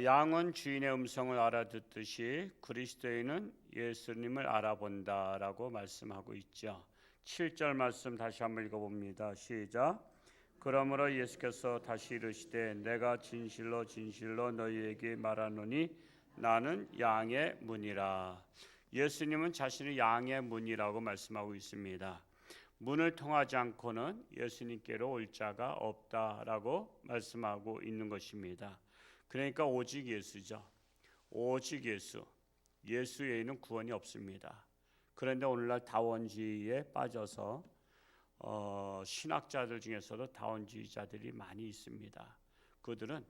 양은 주인의 음성을 알아듣듯이 그리스도인은 예수님을 알아본다라고 말씀하고 있죠. 7절 말씀 다시 한번 읽어봅니다. 시작. 그러므로 예수께서 다시 이르시되 내가 진실로 진실로 너희에게 말하노니 나는 양의 문이라. 예수님은 자신이 양의 문이라고 말씀하고 있습니다. 문을 통하지 않고는 예수님께로 올 자가 없다라고 말씀하고 있는 것입니다. 그러니까 오직 예수죠. 오직 예수. 예수 외에는 구원이 없습니다. 그런데 오늘날 다원주의에 빠져서 신학자들 중에서도 다원주의자들이 많이 있습니다. 그들은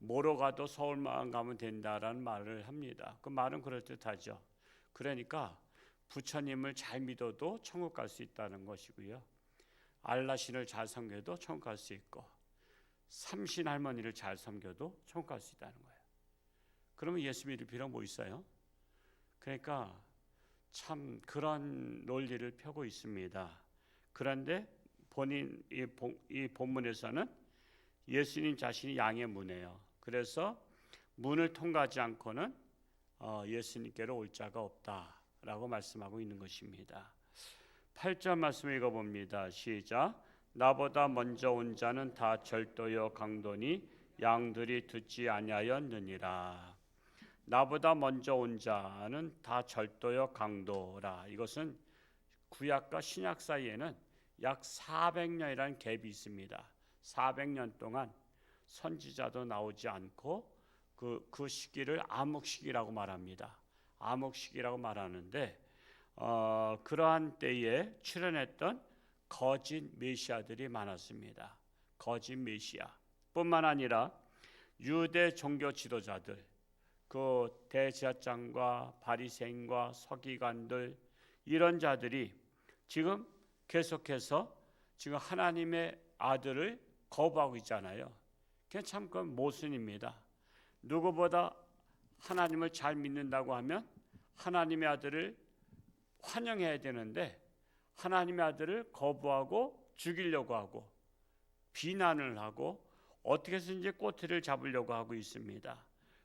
뭐로 가도 서울만 가면 된다라는 말을 합니다. 그 말은 그럴듯하죠. 그러니까 부처님을 잘 믿어도 천국 갈 수 있다는 것이고요. 알라신을 잘 섬겨도 천국 갈 수 있고 삼신 할머니를 잘 섬겨도 천국 갈 수 있다는 거예요. 그러면 예수 믿을 필요가 뭐 있어요? 그러니까 참 그런 논리를 펴고 있습니다. 그런데 본인 이 본문에서는 예수님 자신이 양의 문이에요. 그래서 문을 통과하지 않고는 예수님께로 올 자가 없다라고 말씀하고 있는 것입니다. 8절 말씀 읽어봅니다. 시작. 나보다 먼저 온 자는 다 절도요 강도니 양들이 듣지 아니하였느니라. 나보다 먼저 온 자는 다 절도요 강도라. 이것은 구약과 신약 사이에는 약 400년이라는 갭이 있습니다. 400년 동안 선지자도 나오지 않고 그 시기를 암흑시기라고 말합니다. 암흑시기라고 말하는데 그러한 때에 출현했던 거짓 메시아들이 많았습니다. 거짓 메시아 뿐만 아니라 유대 종교 지도자들, 그 대제사장과 바리새인과 서기관들, 이런 자들이 지금 계속해서 지금 하나님의 아들을 거부하고 있잖아요. 그게 참 그 모순입니다. 누구보다 하나님을 잘 믿는다고 하면 하나님의 아들을 환영해야 되는데 하나님의 아들을 거부하고 죽이려고 하고 비난을 하고 어떻게 해서든지 꼬투리를 잡으려고 하고 있습니다.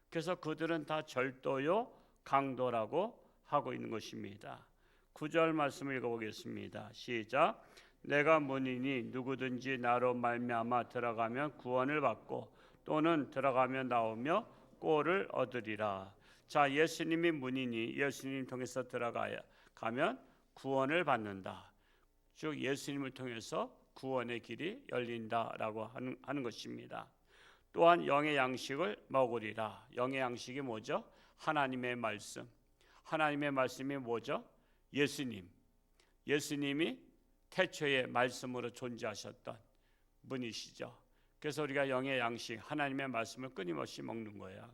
그래서 그들은 다 절도요 강도라고 하고 있는 것입니다. 9절 말씀을 읽어보겠습니다. 시작. 내가 문이니 누구든지 나로 말미암아 들어가면 구원을 받고 또는 들어가며 나오며 꼴을 얻으리라. 자, 예수님이 문이니 예수님 통해서 들어가면 구원을 받는다. 즉 예수님을 통해서 구원의 길이 열린다라고 하는 것입니다. 또한 영의 양식을 먹으리라. 영의 양식이 뭐죠? 하나님의 말씀. 하나님의 말씀이 뭐죠? 예수님. 예수님이 태초에 말씀으로 존재하셨던 분이시죠. 그래서 우리가 영의 양식, 하나님의 말씀을 끊임없이 먹는 거예요.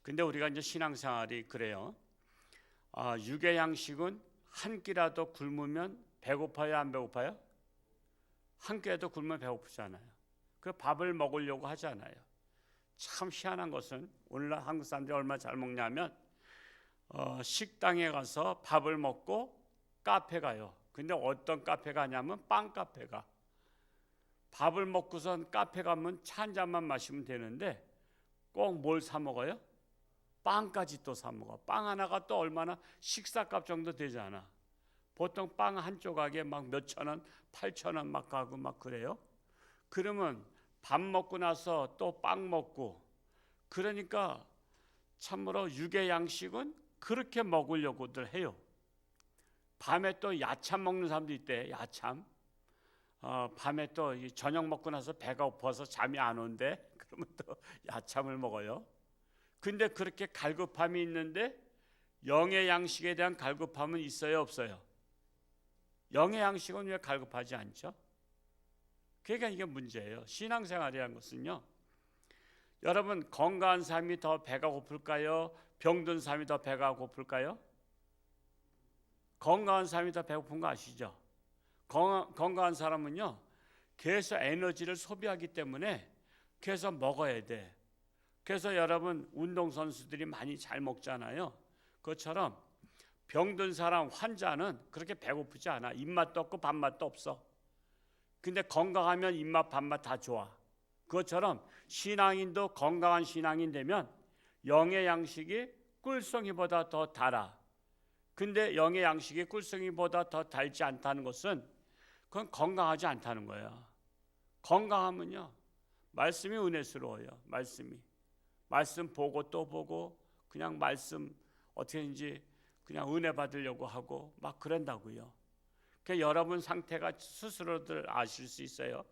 근데 우리가 이제 신앙생활이 그래요. 육의 양식은 한 끼라도 굶으면 배고파요, 안 배고파요? 한 끼라도 굶으면 배고프잖아요. 그 밥을 먹으려고 하잖아요. 참 희한한 것은 오늘날 한국 사람들이 얼마나 잘 먹냐면 식당에 가서 밥을 먹고 카페 가요. 근데 어떤 카페 가냐면 빵 카페 가. 밥을 먹고선 카페 가면 차 한 잔만 마시면 되는데 꼭 뭘 사 먹어요? 빵까지 또 사 먹어. 빵 하나가 또 얼마나 식사값 정도 되잖아. 보통 빵 한 조각에 막 몇천 원, 8천 원 막 가고 막 그래요. 그러면 밥 먹고 나서 또 빵 먹고, 그러니까 참으로 육의 양식은 그렇게 먹으려고들 해요. 밤에 또 야참 먹는 사람도 있대. 야참. 밤에 또 저녁 먹고 나서 배가 고파서 잠이 안 온대. 그러면 또 야참을 먹어요. 근데 그렇게 갈급함이 있는데 영의 양식에 대한 갈급함은 있어요, 없어요? 영의 양식은 왜 갈급하지 않죠? 그러니까 이게 문제예요. 신앙생활이라는 것은요, 여러분 건강한 사람이 더 배가 고플까요? 병든 사람이 더 배가 고플까요? 건강한 사람이 더 배고픈 거 아시죠? 건강한 사람은요 계속 에너지를 소비하기 때문에 계속 먹어야 돼. 그래서 여러분 운동선수들이 많이 잘 먹잖아요. 그것처럼 병든 사람, 환자는 그렇게 배고프지 않아. 입맛도 없고 밥맛도 없어. 근데 건강하면 입맛 밥맛 다 좋아. 그것처럼 신앙인도 건강한 신앙인 되면 영의 양식이 꿀송이보다 더 달아. 근데 영의 양식이 꿀송이보다 더 달지 않다는 것은 그건 건강하지 않다는 거예요. 건강하면요, 말씀이 은혜스러워요. 말씀 보고 또 보고 그냥 말씀 어떻게든지 그냥 은혜 받으려고 하고 막 그런다고요. 그러니까 여러분 상태가 스스로들 아실 수 있어요.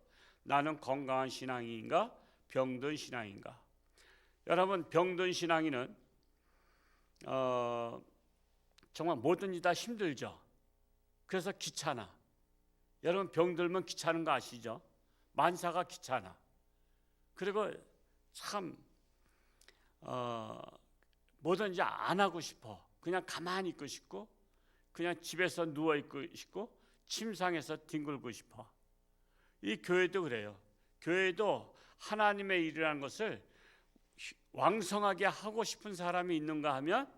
나는 건강한 신앙인가 병든 신앙인가. 여러분 병든 신앙인은 정말 뭐든지 다 힘들죠. 그래서 귀찮아. 여러분 병들면 귀찮은 거 아시죠? 만사가 귀찮아. 그리고 참 뭐든지 안 하고 싶어. 그냥 가만히 있고 싶고 그냥 집에서 누워 있고 싶고 침상에서 뒹굴고 싶어. 이 교회도 그래요. 교회도 하나님의 일이라는 것을 왕성하게 하고 싶은 사람이 있는가 하면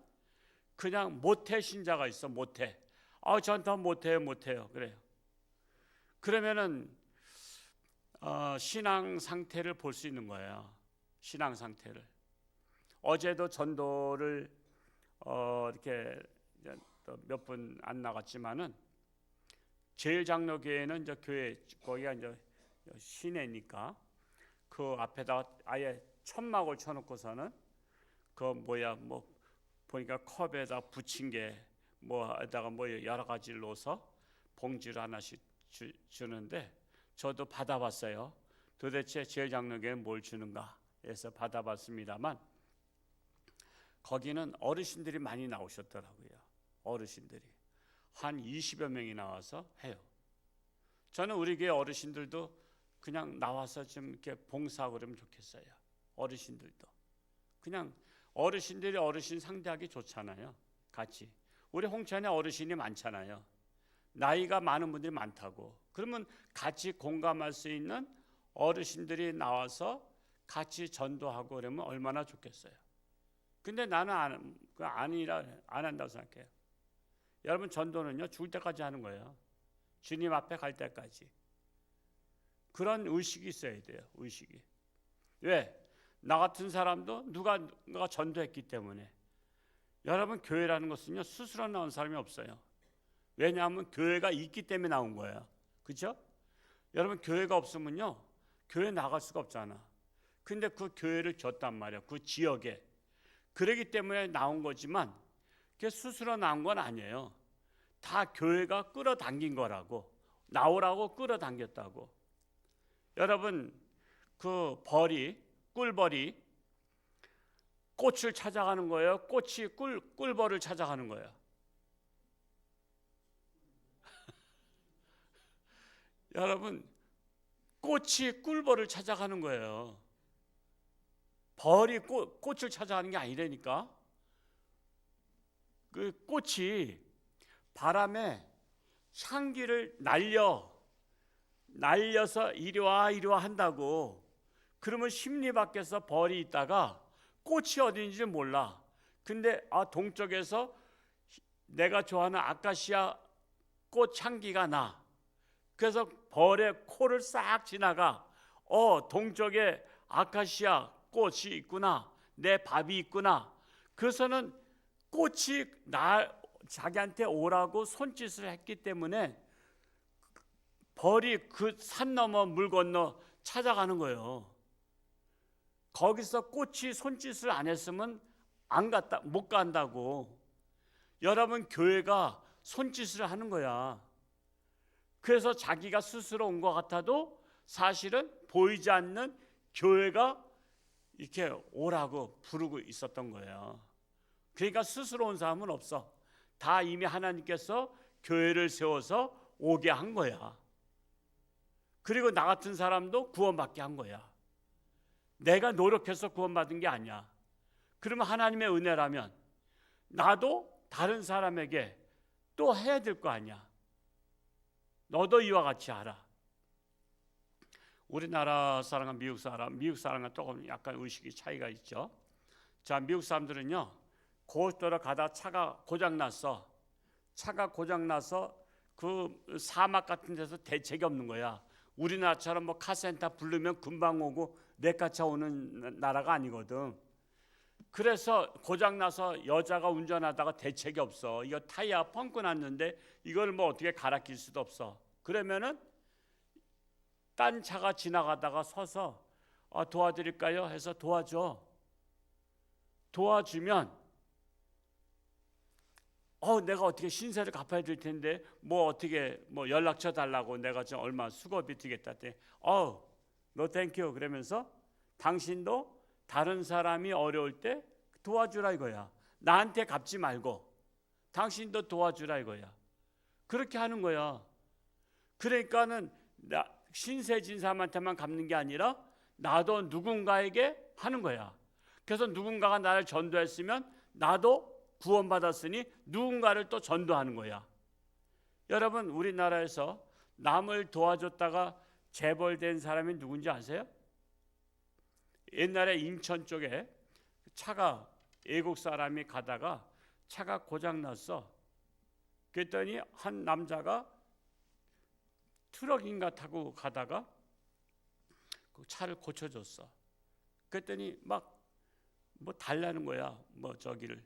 그냥 모태 신자가 있어. 모태. 전 더 못해요. 그래요. 그러면은 신앙 상태를 볼 수 있는 거예요. 신앙 상태를. 어제도 전도를 이렇게 몇 분 안 나갔지만은 제일장로교회는 이제 교회 거기가 이제 시내니까 그 앞에다가 아예 천막을 쳐놓고서는 뭐 보니까 컵에다 붙인 게 뭐에다가 뭐 여러 가지를 넣어서 봉지를 하나씩 주는데 저도 받아봤어요. 도대체 제일장로교회는 뭘 주는가 해서 받아봤습니다만 거기는 어르신들이 많이 나오셨더라고요. 어르신들이 한 20여 명이 나와서 해요. 저는 우리 교회 어르신들도 그냥 나와서 좀 이렇게 봉사하고 그러면 좋겠어요. 어르신들도 그냥 어르신들이 어르신 상대하기 좋잖아요. 같이 우리 홍천에 어르신이 많잖아요. 나이가 많은 분들이 많다고. 그러면 같이 공감할 수 있는 어르신들이 나와서 같이 전도하고 그러면 얼마나 좋겠어요. 근데 나는 안 한다고 생각해요. 여러분 전도는요 죽을 때까지 하는 거예요. 주님 앞에 갈 때까지. 그런 의식이 있어야 돼요. 의식이. 왜? 나 같은 사람도 누가 전도했기 때문에. 여러분 교회라는 것은요 스스로 나온 사람이 없어요. 왜냐하면 교회가 있기 때문에 나온 거예요. 그렇죠? 여러분 교회가 없으면요 교회 나갈 수가 없잖아. 근데 그 교회를 줬단 말이야. 그 지역에. 그러기 때문에 나온 거지만 그게 스스로 나온 건 아니에요. 다 교회가 끌어당긴 거라고. 나오라고 끌어당겼다고. 여러분 그 꿀벌이 꽃을 찾아가는 거예요. 꽃이 꿀벌을 찾아가는 거예요. 여러분 꽃이 꿀벌을 찾아가는 거예요. 벌이 꽃을 찾아가는 게 아니라니까. 그 꽃이 바람에 향기를 날려서 이리와 한다고. 그러면 심리 밖에서 벌이 있다가 꽃이 어딘지 몰라. 근데 동쪽에서 내가 좋아하는 아카시아 꽃 향기가 나. 그래서 벌의 코를 싹 지나가. 동쪽에 아카시아 꽃이 있구나. 내 밥이 있구나. 그래서는 꽃이 자기한테 오라고 손짓을 했기 때문에 벌이 그 산 넘어 물 건너 찾아가는 거예요. 거기서 꽃이 손짓을 안 했으면 못 간다고. 여러분 교회가 손짓을 하는 거야. 그래서 자기가 스스로 온 것 같아도 사실은 보이지 않는 교회가 이렇게 오라고 부르고 있었던 거예요. 그러니까 스스로 온 사람은 없어. 다 이미 하나님께서 교회를 세워서 오게 한 거야. 그리고 나 같은 사람도 구원받게 한 거야. 내가 노력해서 구원받은 게 아니야. 그러면 하나님의 은혜라면 나도 다른 사람에게 또 해야 될 거 아니야. 너도 이와 같이 하라. 우리나라 사람과 미국 사람과 조금 약간 의식이 차이가 있죠. 자, 미국 사람들은요 고속도로 가다 차가 고장났어. 그 사막 같은 데서 대책이 없는 거야. 우리나라처럼 뭐 카센터 부르면 금방 오고 내까차 오는 나라가 아니거든. 그래서 고장나서 여자가 운전하다가 대책이 없어. 이거 타이어 펑크 났는데 이걸 뭐 어떻게 갈아 낄 수도 없어. 그러면은 딴 차가 지나가다가 서서 도와드릴까요? 해서 도와주면 내가 어떻게 신세를 갚아야 될 텐데 뭐 어떻게 뭐 연락처 달라고 내가 지금 얼마 수고비 드리겠다 했더니 너 땡큐 그러면서 당신도 다른 사람이 어려울 때 도와주라 이거야. 나한테 갚지 말고 당신도 도와주라 이거야. 그렇게 하는 거야. 그러니까는 신세진 사람한테만 갚는 게 아니라 나도 누군가에게 하는 거야. 그래서 누군가가 나를 전도했으면 나도 구원받았으니 누군가를 또 전도하는 거야. 여러분, 우리나라에서 남을 도와줬다가 재벌된 사람이 누군지 아세요? 옛날에 인천 쪽에 차가 외국 사람이 가다가 차가 고장났어. 그랬더니 한 남자가 트럭인가 타고 가다가 그 차를 고쳐줬어. 그랬더니 막 뭐 달라는 거야. 뭐 저기를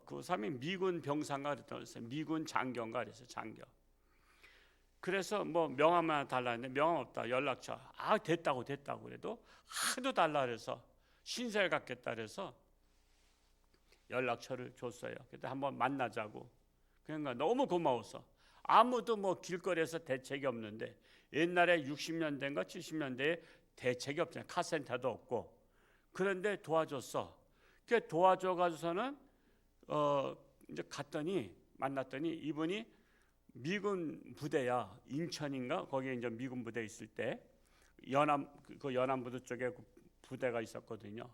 그 사람이 미군 병사인가 그랬어요. 미군 장교인가 그랬어요. 장교. 그래서 뭐 명함 하나 달라는데 명함 없다. 연락처. 됐다고 그래도 하도 달라 그래서 신세를 갖겠다 그래서 연락처를 줬어요. 그때 한번 만나자고. 그러니까 너무 고마웠어. 아무도 뭐 길거리에서 대책이 없는데 옛날에 60년대인가 70년대에 대책이 없잖아요. 카센터도 없고. 그런데 도와줬어. 그 도와줘가지고서는 이제 만났더니 이분이 미군 부대야. 인천인가 거기에 이제 미군 부대 있을 때 연안부두 쪽에 그 부대가 있었거든요.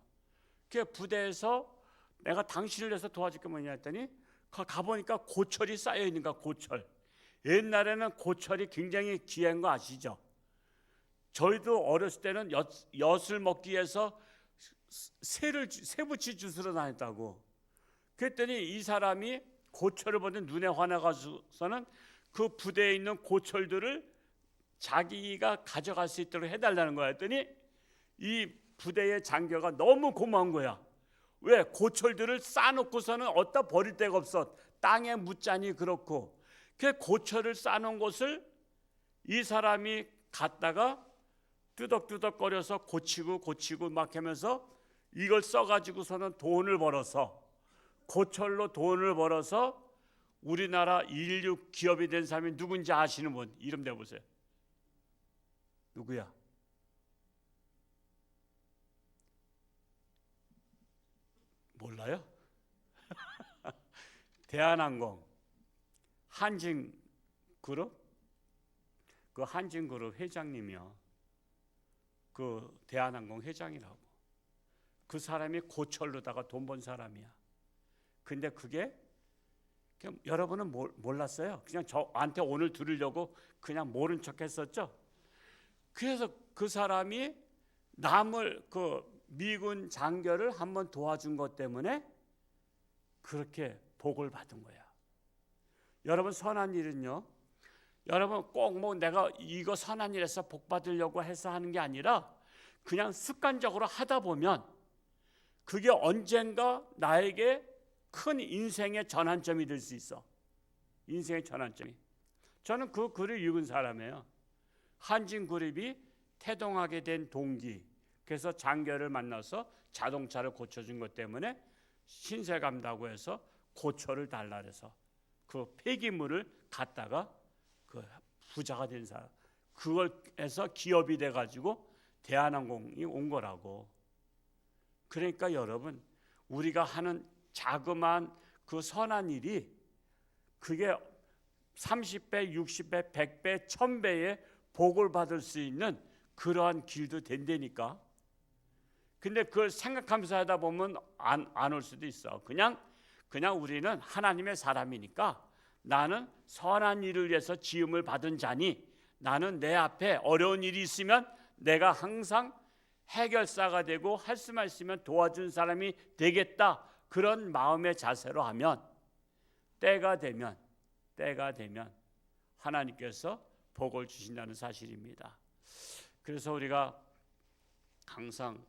그 부대에서 내가 당신을 위해서 도와줄 게 뭐냐 했더니 가보니까 고철이 쌓여 있는 거야. 고철. 옛날에는 고철이 굉장히 귀한 거 아시죠? 저희도 어렸을 때는 엿을 먹기 위해서 새부치 주스러 다녔다고. 그랬더니 이 사람이 고철을 보는 눈에 화나가지고서는 그 부대에 있는 고철들을 자기가 가져갈 수 있도록 해달라는 거야. 했더니 이 부대의 장교가 너무 고마운 거야. 왜? 고철들을 쌓아놓고서는 어디다 버릴 데가 없어. 땅에 묻자니 그렇고. 그 고철을 쌓아놓은 곳을 이 사람이 갔다가 뚜덕뚜덕거려서 고치고 막 하면서 이걸 써가지고서는 돈을 벌어서 고철로 돈을 벌어서 우리나라 인류 기업이 된 사람이 누군지 아시는 분 이름 대보세요. 누구야? 몰라요? 대한항공 한진그룹 그 한진그룹 회장님이요. 그 대한항공 회장이라고. 그 사람이 고철로다가 돈 번 사람이야. 근데 그게 여러분은 몰랐어요. 그냥 저한테 오늘 들으려고 그냥 모른 척 했었죠. 그래서 그 사람이 남을 그 미군 장교를 한번 도와준 것 때문에 그렇게 복을 받은 거야. 여러분, 선한 일은요, 여러분 꼭 뭐 내가 이거 선한 일에서 복 받으려고 해서 하는 게 아니라 그냥 습관적으로 하다 보면 그게 언젠가 나에게 큰 인생의 전환점이 될 수 있어. 인생의 전환점이. 저는 그 글을 읽은 사람이에요. 한진그룹이 태동하게 된 동기. 그래서 장교를 만나서 자동차를 고쳐준 것 때문에 신세 간다고 해서 고철을 달라 그래서 그 폐기물을 갖다가 그 부자가 된 사람. 그걸 해서 기업이 돼가지고 대한항공이 온 거라고. 그러니까 여러분, 우리가 하는 자그마한 그 선한 일이 그게 30배, 60배, 100배, 1000배의 복을 받을 수 있는 그러한 길도 된다니까. 근데 그걸 생각하면서 하다 보면 안 올 수도 있어. 그냥 우리는 하나님의 사람이니까 나는 선한 일을 위해서 지음을 받은 자니 나는 내 앞에 어려운 일이 있으면 내가 항상 해결사가 되고 할 수만 있으면 도와준 사람이 되겠다. 그런 마음의 자세로 하면 때가 되면 하나님께서 복을 주신다는 사실입니다. 그래서 우리가 항상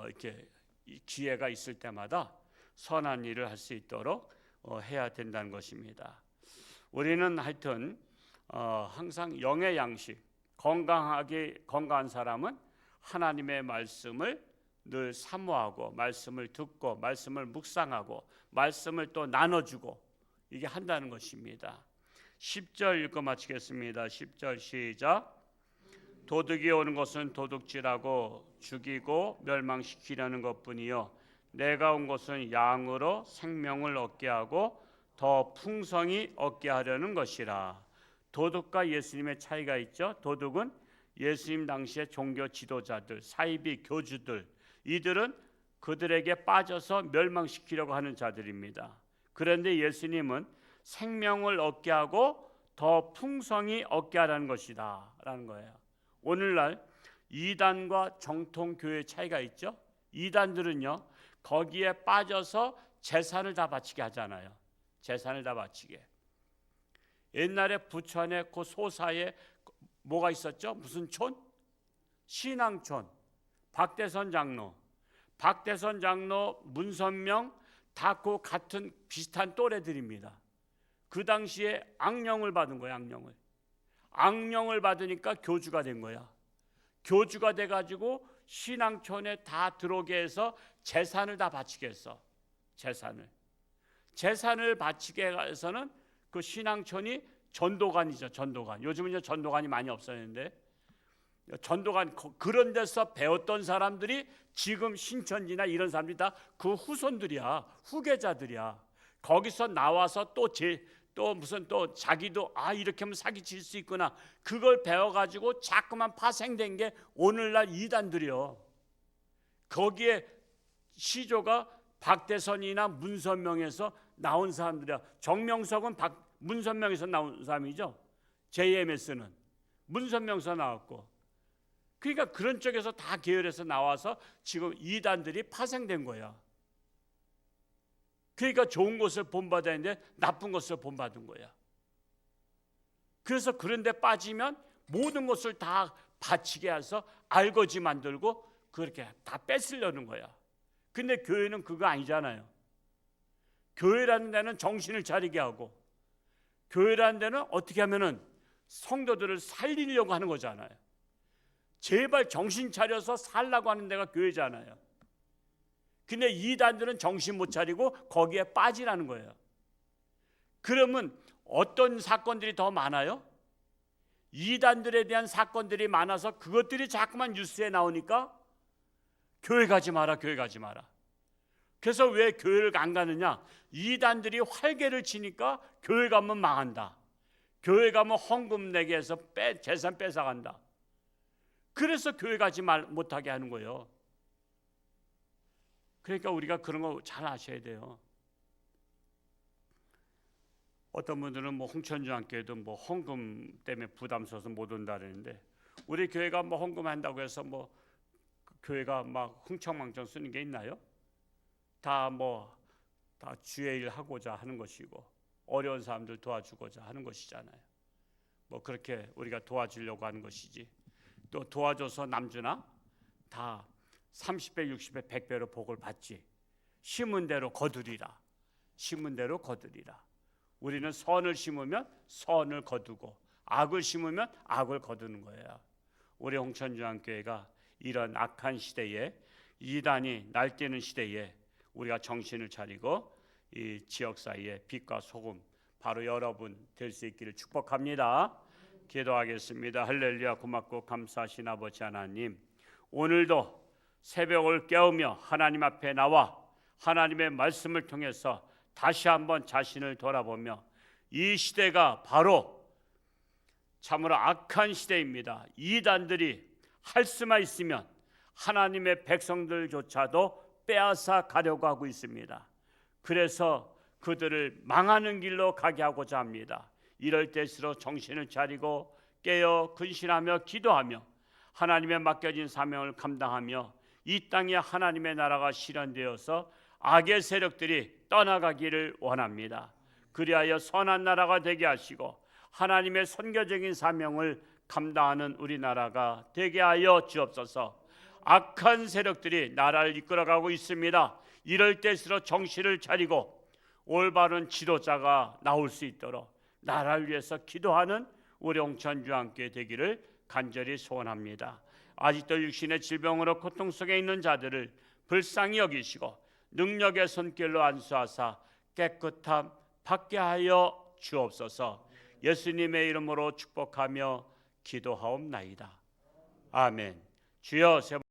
이렇게 기회가 있을 때마다 선한 일을 할 수 있도록 해야 된다는 것입니다. 우리는 하여튼 항상 영의 양식, 건강한 사람은 하나님의 말씀을 늘 사모하고 말씀을 듣고 말씀을 묵상하고 말씀을 또 나눠주고 이게 한다는 것입니다. 10절 읽고 마치겠습니다. 10절 시작. 도둑이 오는 것은 도둑질하고 죽이고 멸망시키려는 것뿐이요 내가 온 것은 양으로 생명을 얻게 하고 더 풍성히 얻게 하려는 것이라. 도둑과 예수님의 차이가 있죠. 도둑은 예수님 당시의 종교 지도자들, 사이비 교주들, 이들은 그들에게 빠져서 멸망시키려고 하는 자들입니다. 그런데 예수님은 생명을 얻게 하고 더 풍성히 얻게 하라는 것이다 라는 거예요. 오늘날 이단과 정통교회의 차이가 있죠. 이단들은요 거기에 빠져서 재산을 다 바치게 하잖아요. 재산을 다 바치게. 옛날에 부천에 그 소사에 뭐가 있었죠? 무슨 촌? 신앙촌. 박대선 장로, 문선명 다 그 같은 비슷한 또래들입니다. 그 당시에 악령을 받은 거야. 악령을 받으니까 교주가 된 거야. 교주가 돼가지고 신앙촌에 다 들어오게 해서 재산을 다 바치게 했어. 재산을 바치게 해서는 그 신앙촌이 전도관이죠. 전도관. 요즘은 이제 전도관이 많이 없어졌는데 전도관 그런 데서 배웠던 사람들이 지금 신천지나 이런 사람들이 다 그 후손들이야. 후계자들이야. 거기서 나와서 또 무슨 또 자기도 이렇게 하면 사기칠 수 있구나. 그걸 배워가지고 자꾸만 파생된 게 오늘날 이단들이요. 거기에 시조가 박대선이나 문선명에서 나온 사람들이야. 정명석은 문선명에서 나온 사람이죠. JMS는 문선명에서 나왔고. 그러니까 그런 쪽에서 다 계열해서 나와서 지금 이단들이 파생된 거야. 그러니까 좋은 것을 본받아야 하는데 나쁜 것을 본받은 거야. 그래서 그런 데 빠지면 모든 것을 다 바치게 해서 알거지 만들고 그렇게 다 뺏으려는 거야. 근데 교회는 그거 아니잖아요. 교회라는 데는 정신을 차리게 하고 교회라는 데는 어떻게 하면은 성도들을 살리려고 하는 거잖아요. 제발 정신 차려서 살라고 하는 데가 교회잖아요. 근데 이단들은 정신 못 차리고 거기에 빠지라는 거예요. 그러면 어떤 사건들이 더 많아요? 이단들에 대한 사건들이 많아서 그것들이 자꾸만 뉴스에 나오니까 교회 가지 마라. 그래서 왜 교회를 안 가느냐? 이단들이 활개를 치니까 교회 가면 망한다. 교회 가면 헌금 내게 해서 재산 뺏어간다. 그래서 교회 가지 못하게 하는 거예요. 그러니까 우리가 그런 거 잘 아셔야 돼요. 어떤 분들은 홍천중앙교회도 헌금 때문에 부담스러워서 못 온다 그러는데 우리 교회가 헌금한다고 해서 교회가 막 흥청망청 쓰는 게 있나요? 다 주의 일 하고자 하는 것이고 어려운 사람들 도와주고자 하는 것이잖아요. 그렇게 우리가 도와주려고 하는 것이지. 또 도와줘서 남주나 다 30배, 60배, 100배로 복을 받지. 심은 대로 거두리라. 우리는 선을 심으면 선을 거두고 악을 심으면 악을 거두는 거예요. 우리 홍천중앙교회가 이런 악한 시대에 이단이 날뛰는 시대에 우리가 정신을 차리고 이 지역 사이에 빛과 소금 바로 여러분 될 수 있기를 축복합니다. 기도하겠습니다. 할렐루야. 고맙고 감사하신 아버지 하나님, 오늘도 새벽을 깨우며 하나님 앞에 나와 하나님의 말씀을 통해서 다시 한번 자신을 돌아보며 이 시대가 바로 참으로 악한 시대입니다. 이단들이 할 수만 있으면 하나님의 백성들조차도 빼앗아 가려고 하고 있습니다. 그래서 그들을 망하는 길로 가게 하고자 합니다. 이럴 때일수록 정신을 차리고 깨어 근신하며 기도하며 하나님의 맡겨진 사명을 감당하며 이 땅에 하나님의 나라가 실현되어서 악의 세력들이 떠나가기를 원합니다. 그리하여 선한 나라가 되게 하시고 하나님의 선교적인 사명을 감당하는 우리나라가 되게 하여 주옵소서. 악한 세력들이 나라를 이끌어가고 있습니다. 이럴 때일수록 정신을 차리고 올바른 지도자가 나올 수 있도록 나라를 위해서 기도하는 우리 홍천주와 함께 되기를 간절히 소원합니다. 아직도 육신의 질병으로 고통 속에 있는 자들을 불쌍히 여기시고 능력의 손길로 안수하사 깨끗함 받게 하여 주옵소서. 예수님의 이름으로 축복하며 기도하옵나이다. 아멘. 주여 세